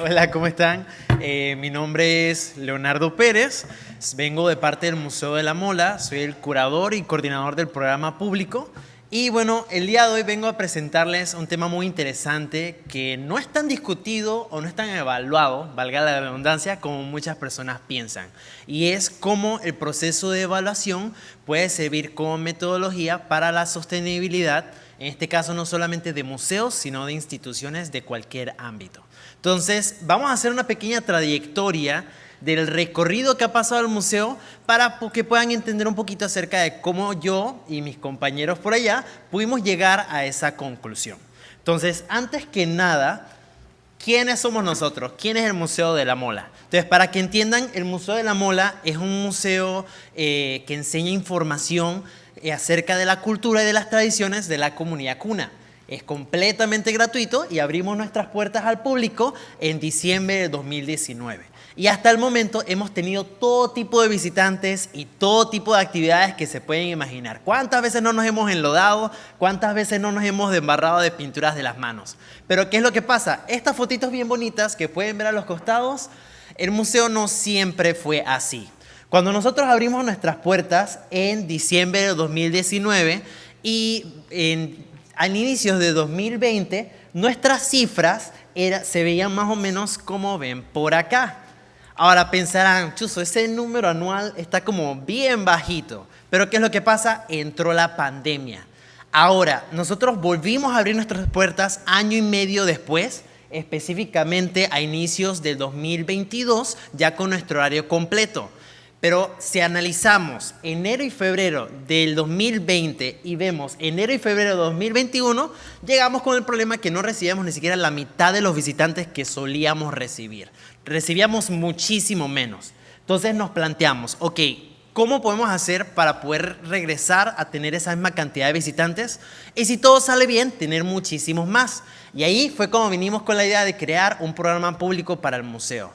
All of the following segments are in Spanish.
Hola, ¿cómo están? Mi nombre es Leonardo Pérez, vengo de parte del Museo de la Mola, soy el curador y coordinador del programa público. Y bueno, el día de hoy vengo a presentarles un tema muy interesante que no es tan discutido o no es tan evaluado, valga la redundancia, como muchas personas piensan. Y es cómo el proceso de evaluación puede servir como metodología para la sostenibilidad, en este caso no solamente de museos, sino de instituciones de cualquier ámbito. Entonces, vamos a hacer una pequeña trayectoria del recorrido que ha pasado el museo para que puedan entender un poquito acerca de cómo yo y mis compañeros por allá pudimos llegar a esa conclusión. Entonces, antes que nada, ¿quiénes somos nosotros? ¿Quién es el Museo de la Mola? Entonces, para que entiendan, el Museo de la Mola es un museo que enseña información acerca de la cultura y de las tradiciones de la comunidad cuna. Es completamente gratuito y abrimos nuestras puertas al público en diciembre de 2019. Y hasta el momento hemos tenido todo tipo de visitantes y todo tipo de actividades que se pueden imaginar. ¿Cuántas veces no nos hemos enlodado? ¿Cuántas veces no nos hemos embarrado de pinturas de las manos? Pero ¿qué es lo que pasa? Estas fotitos bien bonitas que pueden ver a los costados, el museo no siempre fue así. Cuando nosotros abrimos nuestras puertas en diciembre de 2019 y al inicio de 2020, nuestras cifras se veían más o menos como ven por acá. Ahora pensarán, chuzo, ese número anual está como bien bajito. Pero ¿qué es lo que pasa? Entró la pandemia. Ahora, nosotros volvimos a abrir nuestras puertas año y medio después, específicamente a inicios del 2022, ya con nuestro horario completo. Pero si analizamos enero y febrero del 2020 y vemos enero y febrero de 2021, llegamos con el problema que no recibíamos ni siquiera la mitad de los visitantes que solíamos recibir. Recibíamos muchísimo menos. Entonces nos planteamos, ok, ¿cómo podemos hacer para poder regresar a tener esa misma cantidad de visitantes? Y si todo sale bien, tener muchísimos más. Y ahí fue como vinimos con la idea de crear un programa público para el museo.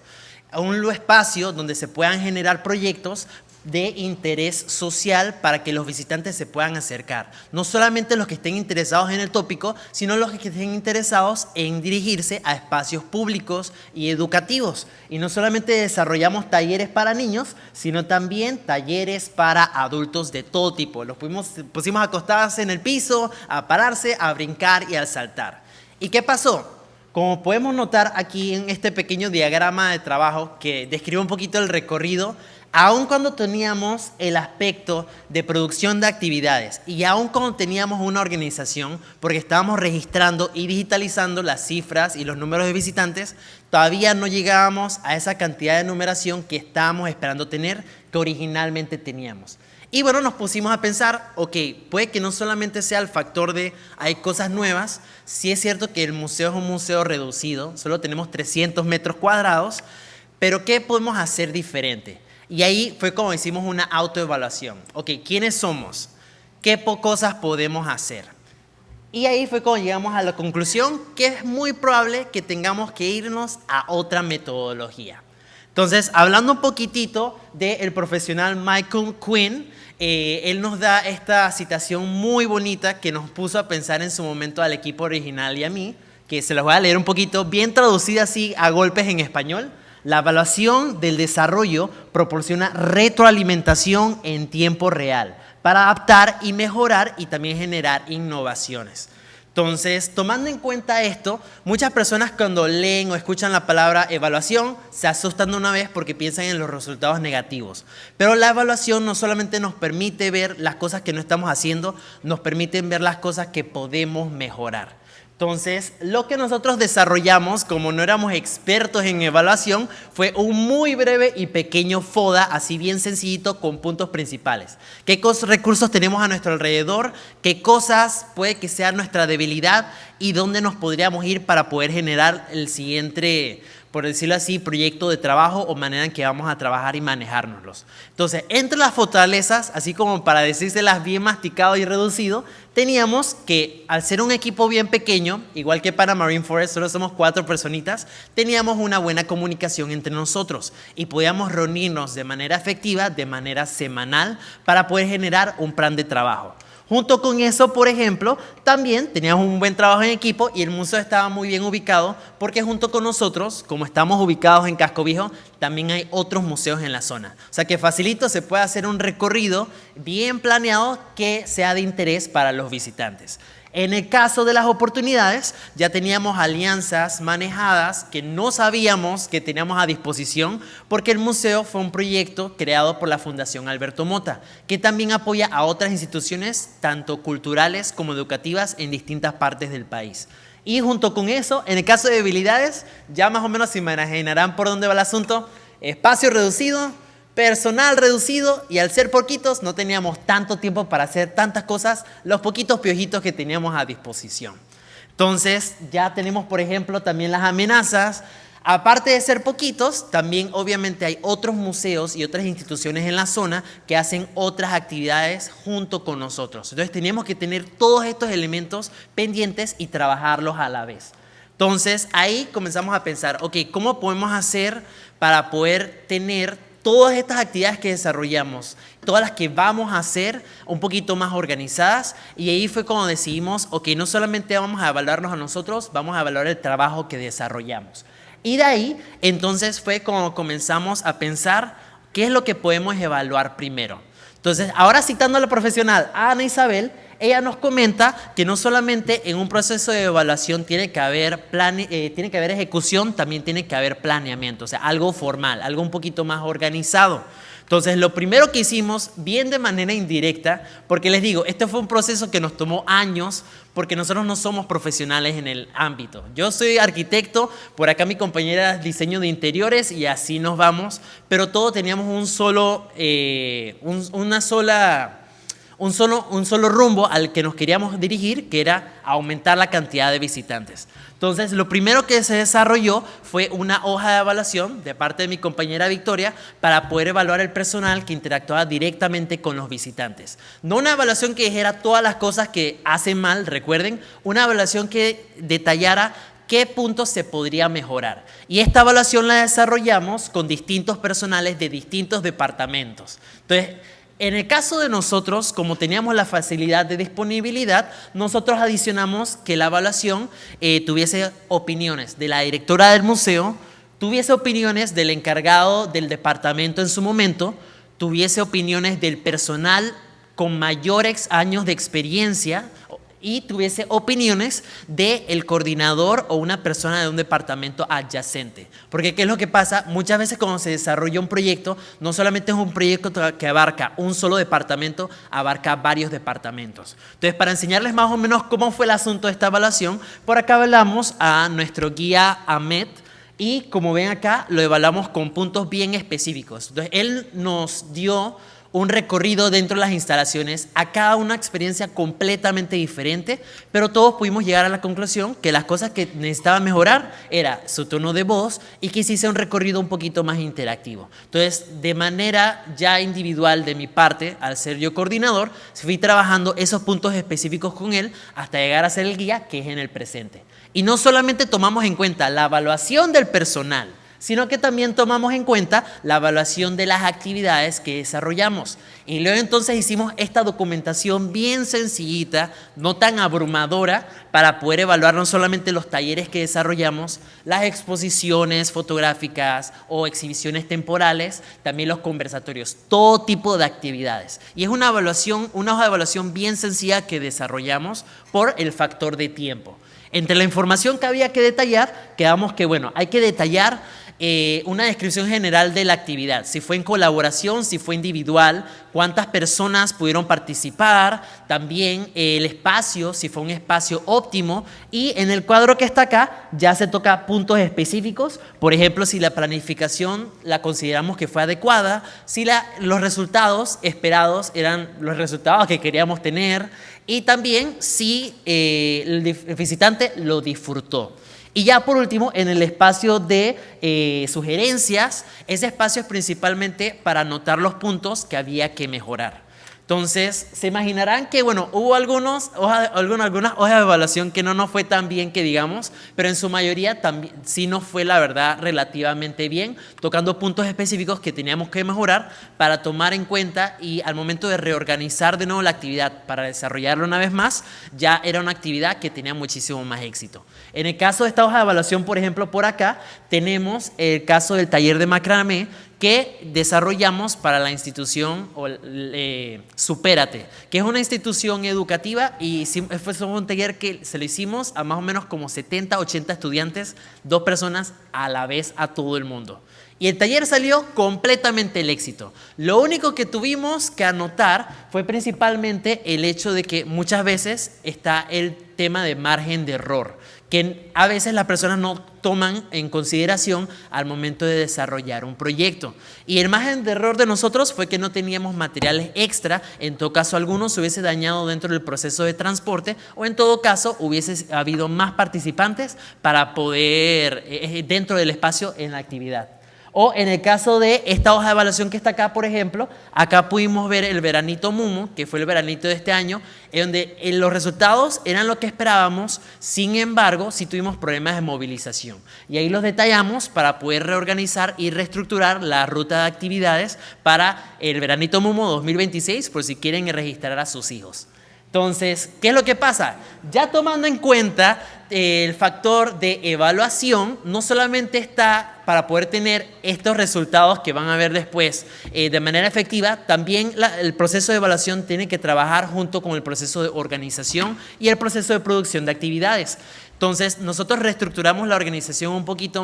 Un espacio donde se puedan generar proyectos de interés social para que los visitantes se puedan acercar. No solamente los que estén interesados en el tópico, sino los que estén interesados en dirigirse a espacios públicos y educativos. Y no solamente desarrollamos talleres para niños, sino también talleres para adultos de todo tipo. Los pusimos a acostarse en el piso, a pararse, a brincar y a saltar. ¿Y qué pasó? Como podemos notar aquí en este pequeño diagrama de trabajo que describe un poquito el recorrido, aun cuando teníamos el aspecto de producción de actividades y aun cuando teníamos una organización, porque estábamos registrando y digitalizando las cifras y los números de visitantes, todavía no llegábamos a esa cantidad de numeración que estábamos esperando tener, que originalmente teníamos. Y bueno, nos pusimos a pensar, ok, puede que no solamente sea el factor de hay cosas nuevas, sí es cierto que el museo es un museo reducido, solo tenemos 300 metros cuadrados, pero ¿qué podemos hacer diferente? Y ahí fue como hicimos una autoevaluación. Ok, ¿quiénes somos? ¿Qué cosas podemos hacer? Y ahí fue cuando llegamos a la conclusión que es muy probable que tengamos que irnos a otra metodología. Entonces, hablando un poquitito del profesional Michael Quinn, él nos da esta citación muy bonita que nos puso a pensar en su momento al equipo original y a mí, que se los voy a leer un poquito, bien traducida así a golpes en español. La evaluación del desarrollo proporciona retroalimentación en tiempo real para adaptar y mejorar y también generar innovaciones. Entonces, tomando en cuenta esto, muchas personas cuando leen o escuchan la palabra evaluación se asustan de una vez porque piensan en los resultados negativos. Pero la evaluación no solamente nos permite ver las cosas que no estamos haciendo, nos permite ver las cosas que podemos mejorar. Entonces, lo que nosotros desarrollamos, como no éramos expertos en evaluación, fue un muy breve y pequeño FODA, así bien sencillito, con puntos principales. ¿Qué recursos tenemos a nuestro alrededor? ¿Qué cosas puede que sea nuestra debilidad? ¿Y dónde nos podríamos ir para poder generar el siguiente, por decirlo así, proyecto de trabajo o manera en que vamos a trabajar y manejárnoslos? Entonces, entre las fortalezas, así como para decírselas bien masticado y reducido, teníamos que, al ser un equipo bien pequeño, igual que para Marine Forest, solo somos 4 personitas, teníamos una buena comunicación entre nosotros y podíamos reunirnos de manera efectiva, de manera semanal, para poder generar un plan de trabajo. Junto con eso, por ejemplo, también teníamos un buen trabajo en equipo y el museo estaba muy bien ubicado porque junto con nosotros, como estamos ubicados en Casco Viejo, también hay otros museos en la zona. O sea que facilito se puede hacer un recorrido bien planeado que sea de interés para los visitantes. En el caso de las oportunidades, ya teníamos alianzas manejadas que no sabíamos que teníamos a disposición porque el museo fue un proyecto creado por la Fundación Alberto Mota, que también apoya a otras instituciones, tanto culturales como educativas, en distintas partes del país. Y junto con eso, en el caso de debilidades, ya más o menos se imaginarán por dónde va el asunto. Espacio reducido, personal reducido y al ser poquitos no teníamos tanto tiempo para hacer tantas cosas, los poquitos piojitos que teníamos a disposición. Entonces ya tenemos, por ejemplo, también las amenazas. Aparte de ser poquitos, también obviamente hay otros museos y otras instituciones en la zona que hacen otras actividades junto con nosotros. Entonces teníamos que tener todos estos elementos pendientes y trabajarlos a la vez. Entonces ahí comenzamos a pensar, ok, ¿cómo podemos hacer para poder tener todas estas actividades que desarrollamos, todas las que vamos a hacer un poquito más organizadas? Y ahí fue cuando decidimos, ok, no solamente vamos a evaluarnos a nosotros, vamos a evaluar el trabajo que desarrollamos. Y de ahí, entonces, fue cuando comenzamos a pensar qué es lo que podemos evaluar primero. Entonces, ahora citando a la profesional, a Ana Isabel, ella nos comenta que no solamente en un proceso de evaluación tiene que haber ejecución, también tiene que haber planeamiento, o sea, algo formal, algo un poquito más organizado. Entonces, lo primero que hicimos, bien de manera indirecta, porque les digo, este fue un proceso que nos tomó años, porque nosotros no somos profesionales en el ámbito. Yo soy arquitecto, por acá mi compañera es diseño de interiores y así nos vamos, pero todos teníamos un solo rumbo al que nos queríamos dirigir, que era aumentar la cantidad de visitantes. Entonces, lo primero que se desarrolló fue una hoja de evaluación de parte de mi compañera Victoria para poder evaluar el personal que interactuaba directamente con los visitantes. No una evaluación que dijera todas las cosas que hacen mal, recuerden, una evaluación que detallara qué puntos se podría mejorar. Y esta evaluación la desarrollamos con distintos personales de distintos departamentos. Entonces, en el caso de nosotros, como teníamos la facilidad de disponibilidad, nosotros adicionamos que la evaluación tuviese opiniones de la directora del museo, tuviese opiniones del encargado del departamento en su momento, tuviese opiniones del personal con mayores años de experiencia y tuviese opiniones del coordinador o una persona de un departamento adyacente. Porque ¿qué es lo que pasa? Muchas veces cuando se desarrolla un proyecto, no solamente es un proyecto que abarca un solo departamento, abarca varios departamentos. Entonces, para enseñarles más o menos cómo fue el asunto de esta evaluación, por acá hablamos a nuestro guía Ahmed, y como ven acá, lo evaluamos con puntos bien específicos. Entonces, él nos dio un recorrido dentro de las instalaciones, a cada una experiencia completamente diferente, pero todos pudimos llegar a la conclusión que las cosas que necesitaban mejorar era su tono de voz y que hiciese un recorrido un poquito más interactivo. Entonces, de manera ya individual de mi parte, al ser yo coordinador, fui trabajando esos puntos específicos con él hasta llegar a ser el guía, que es en el presente. Y no solamente tomamos en cuenta la evaluación del personal, sino que también tomamos en cuenta la evaluación de las actividades que desarrollamos. Y luego entonces hicimos esta documentación bien sencillita, no tan abrumadora, para poder evaluar no solamente los talleres que desarrollamos, las exposiciones fotográficas o exhibiciones temporales, también los conversatorios, todo tipo de actividades. Y es una hoja de evaluación bien sencilla que desarrollamos por el factor de tiempo. Entre la información que había que detallar, quedamos que, bueno, hay que detallar una descripción general de la actividad, si fue en colaboración, si fue individual, cuántas personas pudieron participar, también el espacio, si fue un espacio óptimo, y en el cuadro que está acá ya se toca puntos específicos, por ejemplo, si la planificación la consideramos que fue adecuada, si los resultados esperados eran los resultados que queríamos tener, y también si el visitante lo disfrutó. Y ya por último, en el espacio de sugerencias, ese espacio es principalmente para anotar los puntos que había que mejorar. Entonces, se imaginarán que, bueno, hubo algunas hojas de evaluación que no nos fue tan bien que digamos, pero en su mayoría también sí nos fue, la verdad, relativamente bien, tocando puntos específicos que teníamos que mejorar para tomar en cuenta, y al momento de reorganizar de nuevo la actividad para desarrollarla una vez más, ya era una actividad que tenía muchísimo más éxito. En el caso de esta hoja de evaluación, por ejemplo, por acá, tenemos el caso del taller de macramé que desarrollamos para la institución Supérate, que es una institución educativa, y fue un taller que se lo hicimos a más o menos como 70, 80 estudiantes, 2 personas a la vez a todo el mundo. Y el taller salió completamente el éxito. Lo único que tuvimos que anotar fue principalmente el hecho de que muchas veces está el tema de margen de error, que a veces las personas no toman en consideración al momento de desarrollar un proyecto. Y el margen de error de nosotros fue que no teníamos materiales extra. En todo caso, algunos se hubiese dañado dentro del proceso de transporte, o en todo caso hubiese habido más participantes para poder, dentro del espacio, en la actividad. O en el caso de esta hoja de evaluación que está acá, por ejemplo, acá pudimos ver el veranito Mumu, que fue el veranito de este año, en donde los resultados eran lo que esperábamos. Sin embargo, sí tuvimos problemas de movilización. Y ahí los detallamos para poder reorganizar y reestructurar la ruta de actividades para el veranito Mumu 2026, por si quieren registrar a sus hijos. Entonces, ¿qué es lo que pasa? Ya tomando en cuenta el factor de evaluación, no solamente está para poder tener estos resultados que van a ver después de manera efectiva, también el proceso de evaluación tiene que trabajar junto con el proceso de organización y el proceso de producción de actividades. Entonces, nosotros reestructuramos la organización un poquito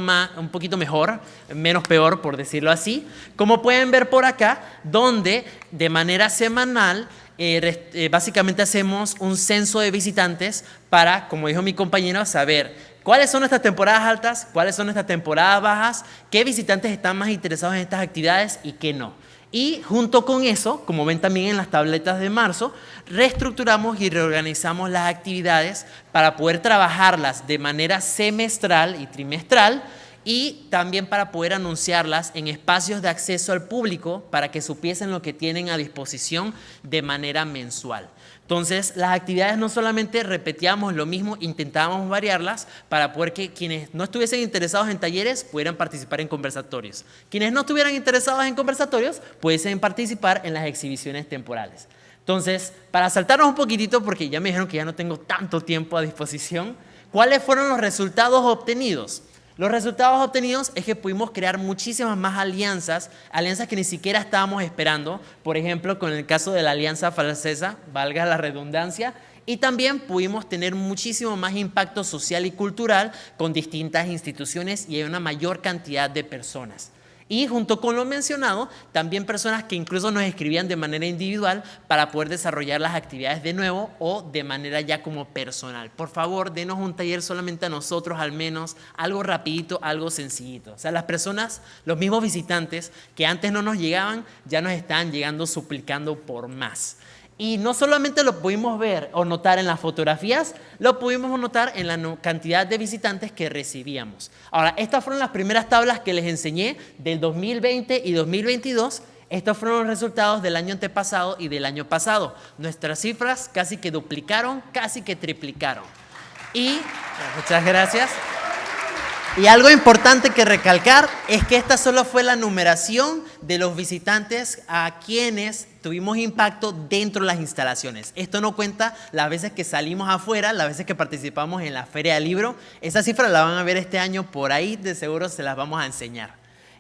mejor, menos peor, por decirlo así, como pueden ver por acá, donde de manera semanal básicamente hacemos un censo de visitantes para, como dijo mi compañero, saber cuáles son nuestras temporadas altas, cuáles son nuestras temporadas bajas, qué visitantes están más interesados en estas actividades y qué no. Y junto con eso, como ven también en las tabletas de marzo, reestructuramos y reorganizamos las actividades para poder trabajarlas de manera semestral y trimestral, y también para poder anunciarlas en espacios de acceso al público para que supiesen lo que tienen a disposición de manera mensual. Entonces, las actividades no solamente repetíamos lo mismo, intentábamos variarlas para poder que quienes no estuviesen interesados en talleres pudieran participar en conversatorios. Quienes no estuvieran interesados en conversatorios pudiesen participar en las exhibiciones temporales. Entonces, para saltarnos un poquitito, porque ya me dijeron que ya no tengo tanto tiempo a disposición, ¿cuáles fueron los resultados obtenidos? Los resultados obtenidos es que pudimos crear muchísimas más alianzas que ni siquiera estábamos esperando, por ejemplo, con el caso de la Alianza Francesa, valga la redundancia, y también pudimos tener muchísimo más impacto social y cultural con distintas instituciones y una mayor cantidad de personas. Y junto con lo mencionado, también personas que incluso nos escribían de manera individual para poder desarrollar las actividades de nuevo o de manera ya como personal. Por favor, denos un taller solamente a nosotros, al menos, algo rapidito, algo sencillito. O sea, las personas, los mismos visitantes que antes no nos llegaban, ya nos están llegando suplicando por más. Y no solamente lo pudimos ver o notar en las fotografías, lo pudimos notar en la cantidad de visitantes que recibíamos. Ahora, estas fueron las primeras tablas que les enseñé del 2020 y 2022. Estos fueron los resultados del año antepasado y del año pasado. Nuestras cifras casi que duplicaron, casi que triplicaron. Y, muchas gracias. Y algo importante que recalcar es que esta solo fue la numeración de los visitantes a quienes tuvimos impacto dentro de las instalaciones. Esto no cuenta las veces que salimos afuera, las veces que participamos en la Feria del Libro. Esa cifra la van a ver este año por ahí, de seguro se las vamos a enseñar.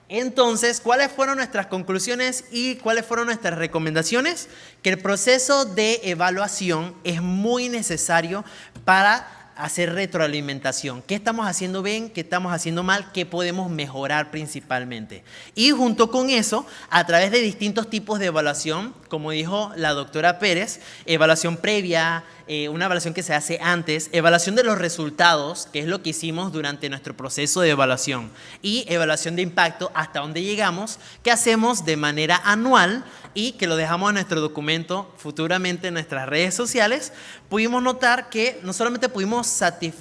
Entonces, ¿cuáles fueron nuestras conclusiones y cuáles fueron nuestras recomendaciones? Que el proceso de evaluación es muy necesario para hacer retroalimentación. ¿Qué estamos haciendo bien? ¿Qué estamos haciendo mal? ¿Qué podemos mejorar principalmente? Y junto con eso, a través de distintos tipos de evaluación, como dijo la doctora Pérez, evaluación previa, una evaluación que se hace antes, evaluación de los resultados, que es lo que hicimos durante nuestro proceso de evaluación, y evaluación de impacto, hasta dónde llegamos, que hacemos de manera anual y que lo dejamos en nuestro documento futuramente en nuestras redes sociales. Pudimos notar que no solamente pudimos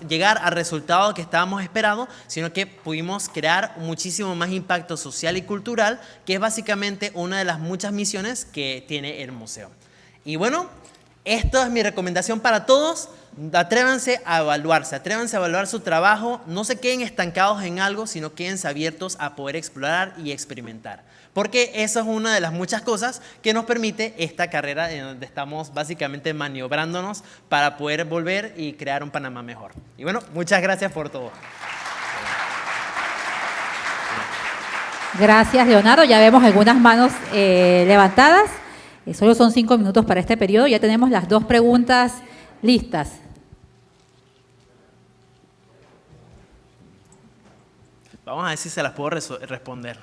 llegar al resultado que estábamos esperando, sino que pudimos crear muchísimo más impacto social y cultural, que es básicamente una de las muchas misiones que tiene el museo. Y bueno, esta es mi recomendación para todos. Atrévanse a evaluarse, atrévanse a evaluar su trabajo. No se queden estancados en algo, sino quédense abiertos a poder explorar y experimentar. Porque eso es una de las muchas cosas que nos permite esta carrera en donde estamos básicamente maniobrándonos para poder volver y crear un Panamá mejor. Y bueno, muchas gracias por todo. Gracias, Leonardo. Ya vemos algunas manos levantadas. Solo son 5 minutos para este periodo. Ya tenemos las 2 preguntas listas. Vamos a ver si se las puedo responder.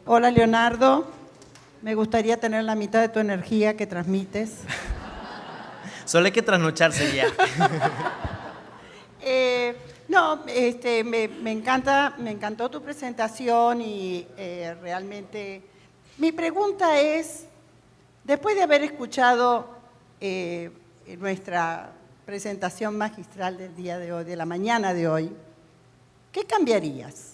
Hola, Leonardo. Me gustaría tener la mitad de tu energía que transmites. Solo hay que trasnocharse ya. Me encantó tu presentación y realmente mi pregunta es, después de haber escuchado nuestra presentación magistral del día de hoy, de la mañana de hoy, ¿qué cambiarías?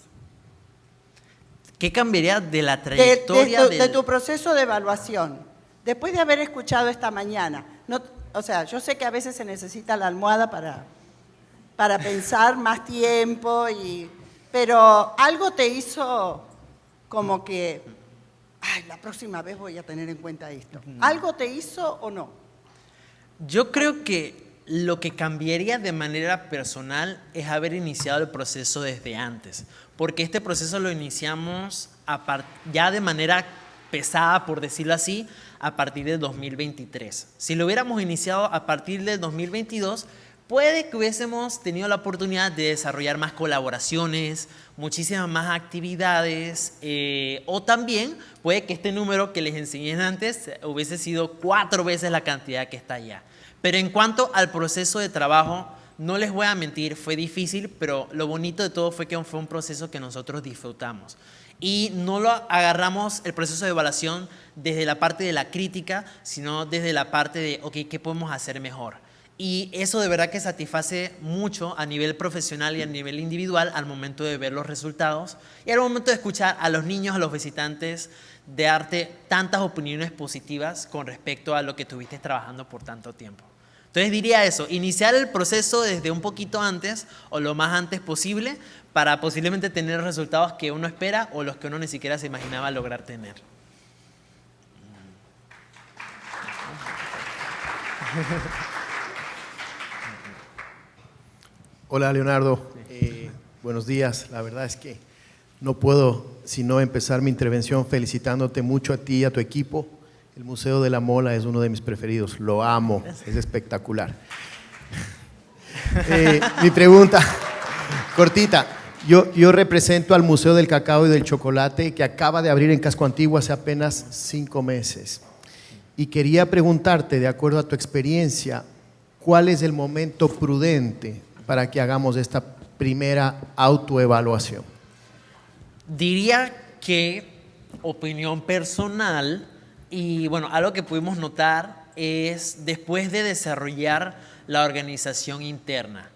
¿Qué cambiaría de la trayectoria de tu proceso de evaluación? Después de haber escuchado esta mañana, yo sé que a veces se necesita la almohada para pensar más tiempo, pero algo te hizo como que, la próxima vez voy a tener en cuenta esto. ¿Algo te hizo o no? Yo creo que lo que cambiaría de manera personal es haber iniciado el proceso desde antes, porque este proceso lo iniciamos ya de manera pesada, por decirlo así, a partir del 2023. Si lo hubiéramos iniciado a partir del 2022, puede que hubiésemos tenido la oportunidad de desarrollar más colaboraciones, muchísimas más actividades, o también puede que este número que les enseñé antes hubiese sido 4 veces la cantidad que está allá. Pero en cuanto al proceso de trabajo, no les voy a mentir, fue difícil, pero lo bonito de todo fue que fue un proceso que nosotros disfrutamos. Y no lo agarramos el proceso de evaluación desde la parte de la crítica, sino desde la parte de, ok, ¿qué podemos hacer mejor? Y eso de verdad que satisface mucho a nivel profesional y a nivel individual al momento de ver los resultados y al momento de escuchar a los niños, a los visitantes, de darte tantas opiniones positivas con respecto a lo que tuviste trabajando por tanto tiempo. Entonces diría eso, iniciar el proceso desde un poquito antes o lo más antes posible para posiblemente tener resultados que uno espera o los que uno ni siquiera se imaginaba lograr tener. Hola, Leonardo. Buenos días. La verdad es que no puedo sino empezar mi intervención felicitándote mucho a ti y a tu equipo. El Museo de la Mola es uno de mis preferidos. Lo amo. Es espectacular. Mi pregunta, cortita. Yo represento al Museo del Cacao y del Chocolate que acaba de abrir en Casco Antiguo hace apenas 5 meses. Y quería preguntarte, de acuerdo a tu experiencia, ¿cuál es el momento prudente para que hagamos esta primera autoevaluación? Diría que opinión personal y bueno, algo que pudimos notar es después de desarrollar la organización interna.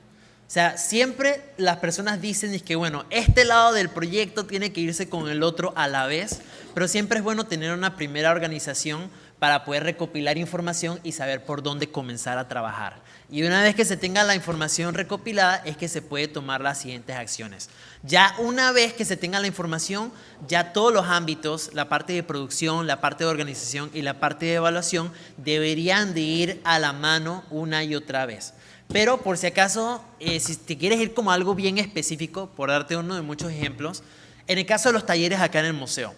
O sea, siempre las personas dicen es que bueno, este lado del proyecto tiene que irse con el otro a la vez, pero siempre es bueno tener una primera organización para poder recopilar información y saber por dónde comenzar a trabajar. Y una vez que se tenga la información recopilada es que se puede tomar las siguientes acciones. Ya una vez que se tenga la información, ya todos los ámbitos, la parte de producción, la parte de organización y la parte de evaluación deberían de ir a la mano una y otra vez. Pero por si acaso, si te quieres ir como algo bien específico, por darte uno de muchos ejemplos, en el caso de los talleres acá en el museo,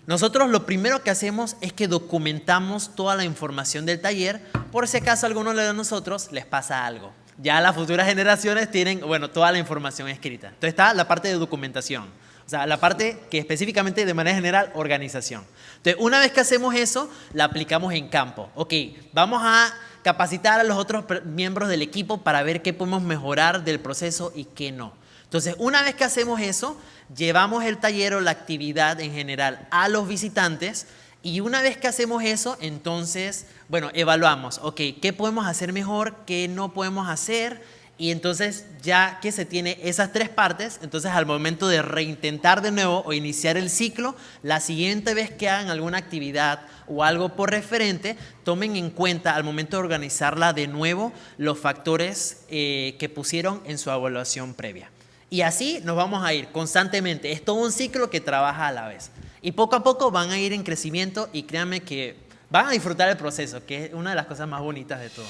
nosotros lo primero que hacemos es que documentamos toda la información del taller por si acaso a alguno de nosotros les pasa algo. Ya las futuras generaciones tienen, bueno, toda la información escrita. Entonces está la parte de documentación, o sea, la parte que específicamente de manera general, organización. Entonces, una vez que hacemos eso, la aplicamos en campo. Ok, vamos a capacitar a los otros miembros del equipo para ver qué podemos mejorar del proceso y qué no. Entonces, una vez que hacemos eso, llevamos el taller o la actividad en general a los visitantes y una vez que hacemos eso, entonces, bueno, evaluamos, ok, ¿qué podemos hacer mejor? ¿Qué no podemos hacer? Y entonces, ya que se tiene esas 3 partes, entonces al momento de reintentar de nuevo o iniciar el ciclo, la siguiente vez que hagan alguna actividad o algo por referente, tomen en cuenta al momento de organizarla de nuevo los factores que pusieron en su evaluación previa. Y así nos vamos a ir constantemente. Es todo un ciclo que trabaja a la vez. Y poco a poco van a ir en crecimiento y créanme que van a disfrutar el proceso, que es una de las cosas más bonitas de todo.